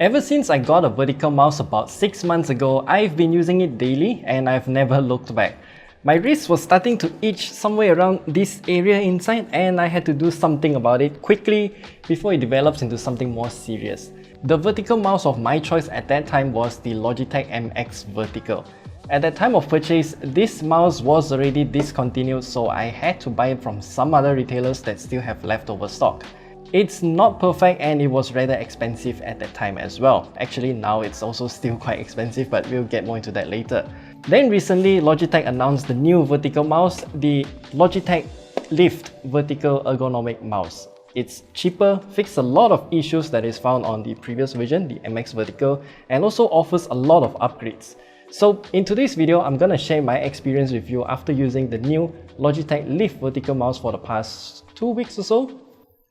Ever since I got a vertical mouse about 6 months ago, I've been using it daily and I've never looked back. My wrist was starting to itch somewhere around this area inside and I had to do something about it quickly before it develops into something more serious. The vertical mouse of my choice at that time was the Logitech MX Vertical. At that time of purchase, this mouse was already discontinued, so I had to buy it from some other retailers that still have leftover stock. It's not perfect and it was rather expensive at that time as well. Actually, now it's also still quite expensive, but we'll get more into that later. Then recently, Logitech announced the new vertical mouse, the Logitech LIFT Vertical Ergonomic Mouse. It's cheaper, fixes a lot of issues that is found on the previous version, the MX Vertical, and also offers a lot of upgrades. So in today's video, I'm gonna share my experience with you after using the new Logitech LIFT Vertical Mouse for the past 2 weeks or so.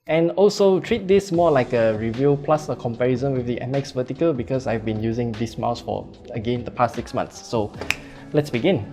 And also treat this more like a review plus a comparison with the MX Vertical because I've been using this mouse for, again, the past 6 months. So let's begin.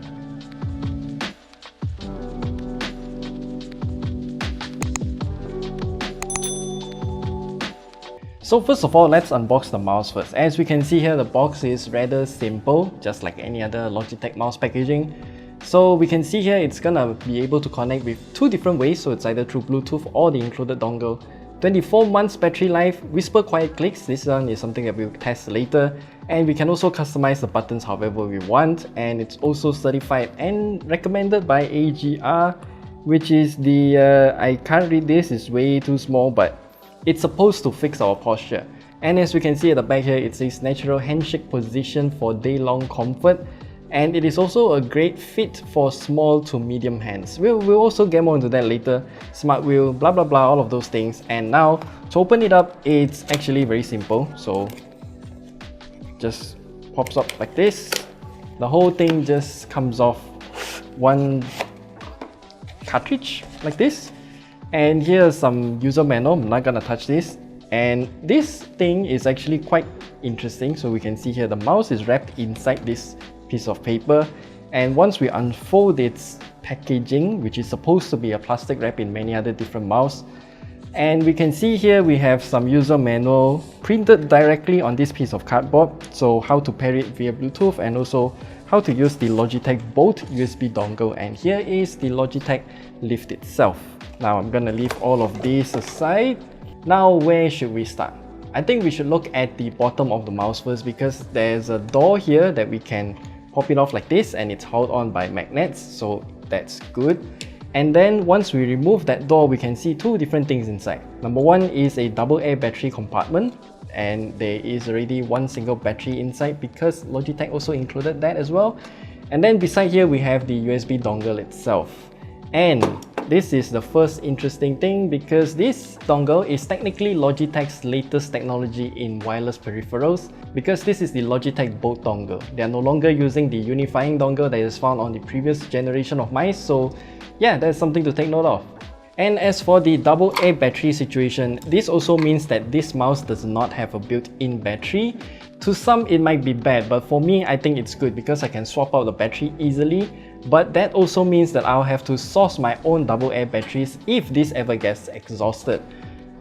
So first of all, let's unbox the mouse first. As we can see here, the box is rather simple, just like any other Logitech mouse packaging. So we can see here it's gonna be able to connect with 2 different ways, so it's either through Bluetooth or the included dongle. 24 months battery life, whisper quiet clicks, this one is something that we'll test later, and we can also customize the buttons however we want, and it's also certified and recommended by AGR, which is the, I can't read this, it's way too small, but it's supposed to fix our posture. And as we can see at the back here, it says natural handshake position for day-long comfort. And it is also a great fit for small to medium hands. We'll also get more into that later. Smart wheel, blah blah blah, all of those things. And now, to open it up, it's actually very simple. So, just pops up like this. The whole thing just comes off one cartridge like this. And here's some user manual. I'm not gonna touch this. And this thing is actually quite interesting. So we can see here the mouse is wrapped inside this piece of paper, and once we unfold its packaging, which is supposed to be a plastic wrap in many other different mouse, and we can see here we have some user manual printed directly on this piece of cardboard, so how to pair it via Bluetooth and also how to use the Logitech Bolt USB dongle. And here is the Logitech LIFT itself. Now I'm gonna leave all of these aside. Now where should we start? I think we should look at the bottom of the mouse first because there's a door here that we can pop it off like this and it's held on by magnets, so that's good. And then once we remove that door, we can see 2 different things inside. Number 1 is a double air battery compartment, and there is already 1 single battery inside because Logitech also included that as well. And then beside here we have the USB dongle itself. And this is the first interesting thing because this dongle is technically Logitech's latest technology in wireless peripherals, because this is the Logitech Bolt dongle. They are no longer using the unifying dongle that is found on the previous generation of mice, so yeah, that's something to take note of. And as for the double air battery situation, this also means that this mouse does not have a built-in battery. To some it might be bad, but for me I think it's good because I can swap out the battery easily. But that also means that I'll have to source my own double air batteries if this ever gets exhausted.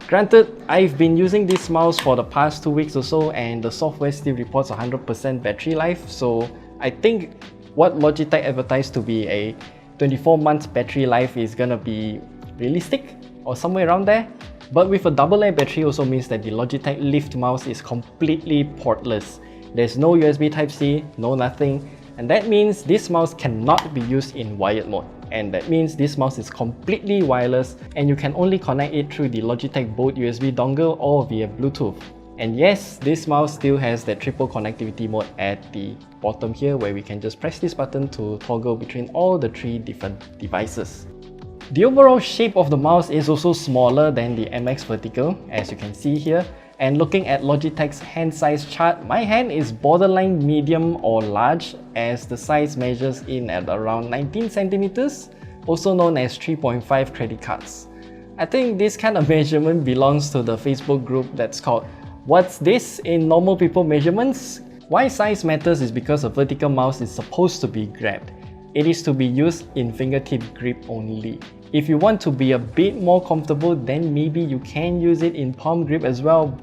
Granted, I've been using this mouse for the past 2 weeks or so and the software still reports 100% battery life, so I think what Logitech advertised to be a 24 months battery life is gonna be realistic or somewhere around there. But with a double air battery also means that the Logitech LIFT mouse is completely portless. There's no USB Type-C, no nothing. And that means this mouse cannot be used in wired mode. And that means this mouse is completely wireless and you can only connect it through the Logitech Bolt USB dongle or via Bluetooth. And yes, this mouse still has that triple connectivity mode at the bottom here where we can just press this button to toggle between all the 3 different devices. The overall shape of the mouse is also smaller than the MX Vertical, as you can see here. And looking at Logitech's hand size chart, my hand is borderline medium or large, as the size measures in at around 19 centimeters, also known as 3.5 credit cards. I think this kind of measurement belongs to the Facebook group that's called "What's This in Normal People Measurements?" Why size matters is because a vertical mouse is supposed to be grabbed. It is to be used in fingertip grip only. If you want to be a bit more comfortable, then maybe you can use it in palm grip as well.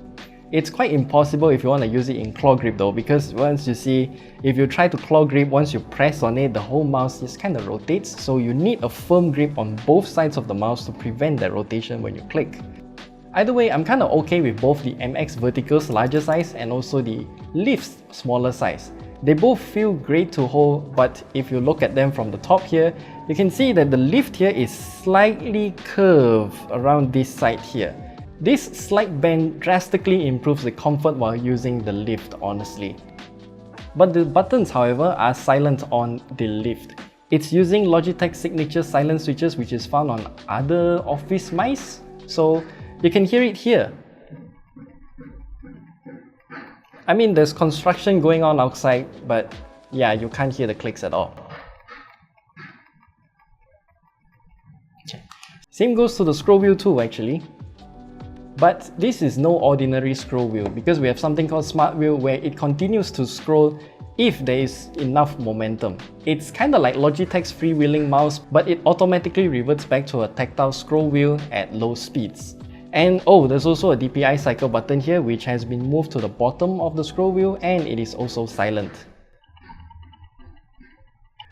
It's quite impossible if you want to use it in claw grip though, because once you see, if you try to claw grip, once you press on it, the whole mouse just kind of rotates, so you need a firm grip on both sides of the mouse to prevent that rotation when you click. Either way, I'm kind of okay with both the MX Vertical's larger size and also the LIFT's smaller size. They both feel great to hold, but if you look at them from the top here, you can see that the lift here is slightly curved around this side here. This slight bend drastically improves the comfort while using the lift, honestly. But the buttons, however, are silent on the lift. It's using Logitech's signature silent switches, which is found on other office mice, so you can hear it here. I mean, there's construction going on outside, but yeah, you can't hear the clicks at all. Same goes to the scroll wheel too, actually. But this is no ordinary scroll wheel, because we have something called Smart Wheel where it continues to scroll if there is enough momentum. It's kind of like Logitech's freewheeling mouse, but it automatically reverts back to a tactile scroll wheel at low speeds. And oh, there's also a DPI cycle button here, which has been moved to the bottom of the scroll wheel, and it is also silent.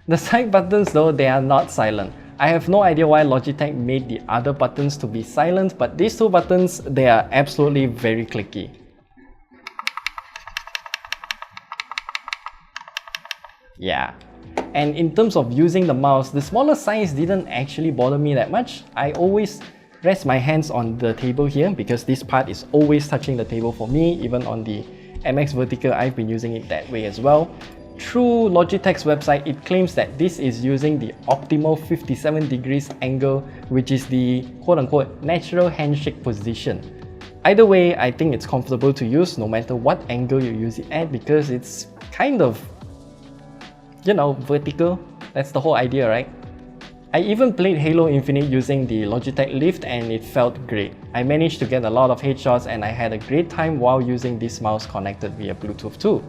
The side buttons though, they are not silent. I have no idea why Logitech made the other buttons to be silent, but these two buttons, they are absolutely very clicky. Yeah. And in terms of using the mouse, the smaller size didn't actually bother me that much. I always rest my hands on the table here because this part is always touching the table for me. Even on the MX Vertical, I've been using it that way as well. Through Logitech's website, it claims that this is using the optimal 57 degrees angle, which is the quote-unquote natural handshake position. Either way, I think it's comfortable to use no matter what angle you use it at, because it's kind of, you know, vertical. That's the whole idea, right? I even played Halo Infinite using the Logitech LIFT and it felt great. I managed to get a lot of headshots and I had a great time while using this mouse connected via Bluetooth too.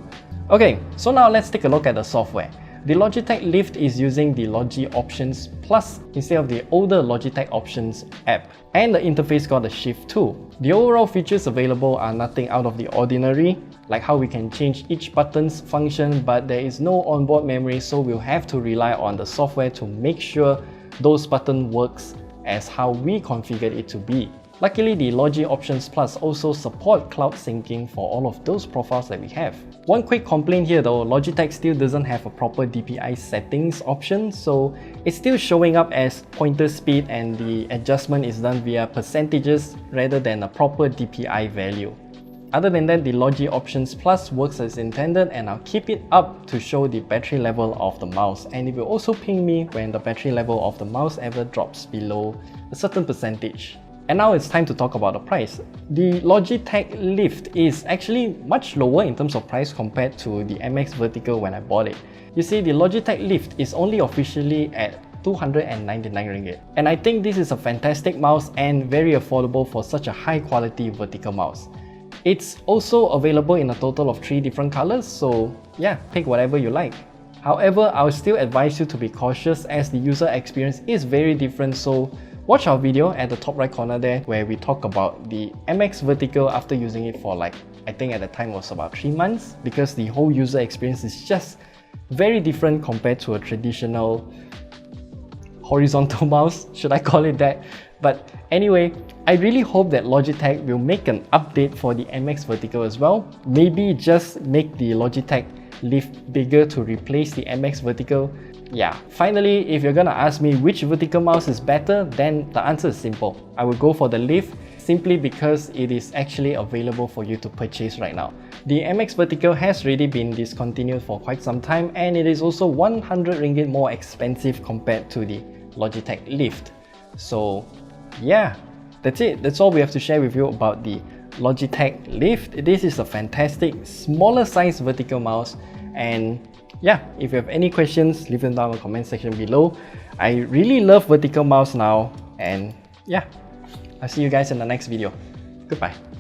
Okay, so now let's take a look at the software. The Logitech LIFT is using the Logi Options Plus instead of the older Logitech Options app, and the interface got a Shift tool. The overall features available are nothing out of the ordinary, like how we can change each button's function, but there is no onboard memory, so we'll have to rely on the software to make sure those buttons works as how we configured it to be. Luckily, the Logi Options Plus also support cloud syncing for all of those profiles that we have. One quick complaint here though, Logitech still doesn't have a proper DPI settings option, so it's still showing up as pointer speed and the adjustment is done via percentages rather than a proper DPI value. Other than that, the Logi Options Plus works as intended, and I'll keep it up to show the battery level of the mouse, and it will also ping me when the battery level of the mouse ever drops below a certain percentage. And now it's time to talk about the price. The Logitech LIFT is actually much lower in terms of price compared to the MX Vertical when I bought it. You see, the Logitech LIFT is only officially at 299 ringgit. And I think this is a fantastic mouse and very affordable for such a high quality vertical mouse. It's also available in a total of 3 different colors, so yeah, pick whatever you like. However, I would still advise you to be cautious as the user experience is very different, so watch our video at the top right corner there where we talk about the MX Vertical after using it for like, I think at the time was about 3 months, because the whole user experience is just very different compared to a traditional horizontal mouse, should I call it that? But anyway, I really hope that Logitech will make an update for the MX Vertical as well. Maybe just make the Logitech LIFT bigger to replace the MX Vertical. Yeah, finally, if you're gonna ask me which vertical mouse is better, then the answer is simple. I would go for the LIFT simply because it is actually available for you to purchase right now. The MX Vertical has already been discontinued for quite some time, and it is also 100 ringgit more expensive compared to the Logitech LIFT. So yeah, that's it. That's all we have to share with you about the Logitech LIFT. This is a fantastic smaller size vertical mouse, and yeah, if you have any questions, leave them down in the comment section below. I really love vertical mouse now, and yeah, I'll see you guys in the next video. Goodbye.